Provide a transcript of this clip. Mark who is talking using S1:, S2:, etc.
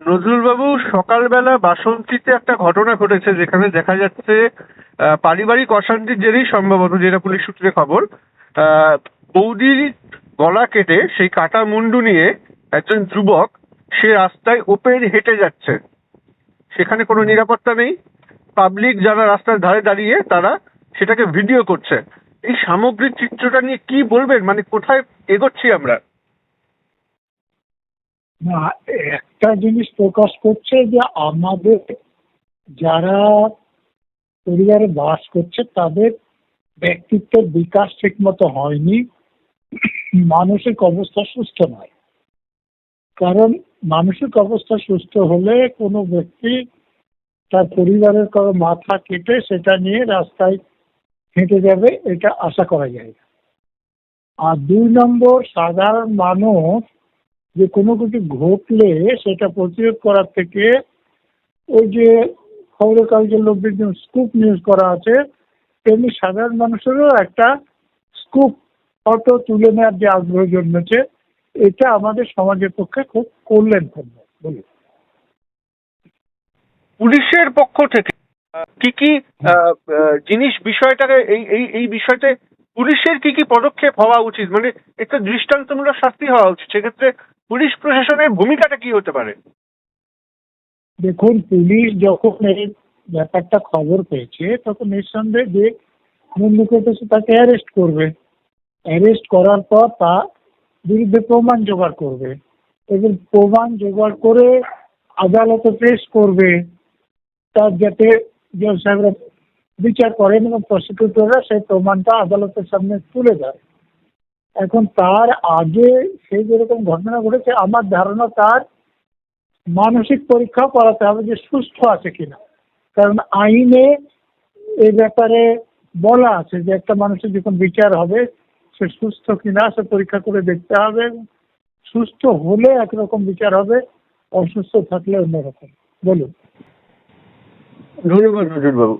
S1: নজরুলবাবু, সকালবেলা বাসন্তীতে একটা ঘটনা ঘটেছে যেখানে দেখা যাচ্ছে পারিবারিক অশান্তির জেরেই সম্ভবত, যেটা পুলিশ সূত্রে খবর, বৌদির গলা কেটে সেই কাটা মুন্ডু নিয়ে একজন যুবক সে রাস্তায় ওপেন হেঁটে যাচ্ছে। সেখানে কোনো নিরাপত্তা নেই। পাবলিক যারা রাস্তার ধারে দাঁড়িয়ে তারা সেটাকে ভিডিও করছে। এই সামগ্রিক চিত্রটা নিয়ে কি বলবেন? মানে কোথায় এগোচ্ছি আমরা?
S2: না, একটা জিনিস প্রকাশ করছে যে আমাদের যারা পরিবারে বাস করছে তাদের ব্যক্তিত্বের বিকাশ ঠিক মতো হয়নি, মানসিক অবস্থা সুস্থ নয়। কারণ মানসিক অবস্থা সুস্থ হলে কোনো ব্যক্তি তার পরিবারের কারো মাথা কেটে সেটা নিয়ে রাস্তায় হেঁটে যাবে, এটা আশা করা যায় না। আর 2 নম্বর, সাধারণ মানুষ যে কোনো কিছু ঘটলে সেটা প্রতিরোধ করার থেকে ওই যে খবরের কাগজের লোকদের যে স্কুপ নিউজ করা আছে, তেমনি সাধারণ মানুষেরও একটা স্কুপ ফটো তুলে নেওয়ার যে আগ্রহ জন্মেছে, এটা আমাদের সমাজের পক্ষে খুব কল্যাণপূর্ণ বলে।
S1: পুলিশের পক্ষ থেকে কি কি জিনিস বিষয়টাকে এই এই এই বিষয়তে পুলিশের কি কি পদক্ষেপ হওয়া উচিত? মানে একটা দৃষ্টান্তমূলক শাস্তি হওয়া উচিত। সেক্ষেত্রে পুলিশ প্রশাসনের ভূমিকাটা কি হতে পারে?
S2: দেখুন, পুলিশ যখন এই ব্যাপারটা খবর পেয়েছে তখন নিঃসন্দেহে যে মুন্ডু কেটেছে তাকে অ্যারেস্ট করবে। অ্যারেস্ট করার পর তার বিরুদ্ধে প্রমাণ জোগাড় করবে এবং প্রমাণ জোগাড় করে আদালতে পেশ করবে, তার যাতে জজ সাহেবরা বিচার করেন এবং প্রসিকিউটররা সেই প্রমাণটা আদালতের সামনে তুলে দেয়। এখন তার আগে সেই যেরকম ঘটনা ঘটেছে, আমার ধারণা তার মানসিক পরীক্ষা করাতে হবে যে সুস্থ আছে কিনা। কারণ আইনে এই ব্যাপারে বলা আছে যে একটা মানুষের যখন বিচার হবে সে সুস্থ কিনা সে পরীক্ষা করে দেখতে হবে। সুস্থ হলে একরকম বিচার হবে, অসুস্থ থাকলে অন্যরকম। বলুন।
S1: ধন্যবাদ নজরুলবাবু।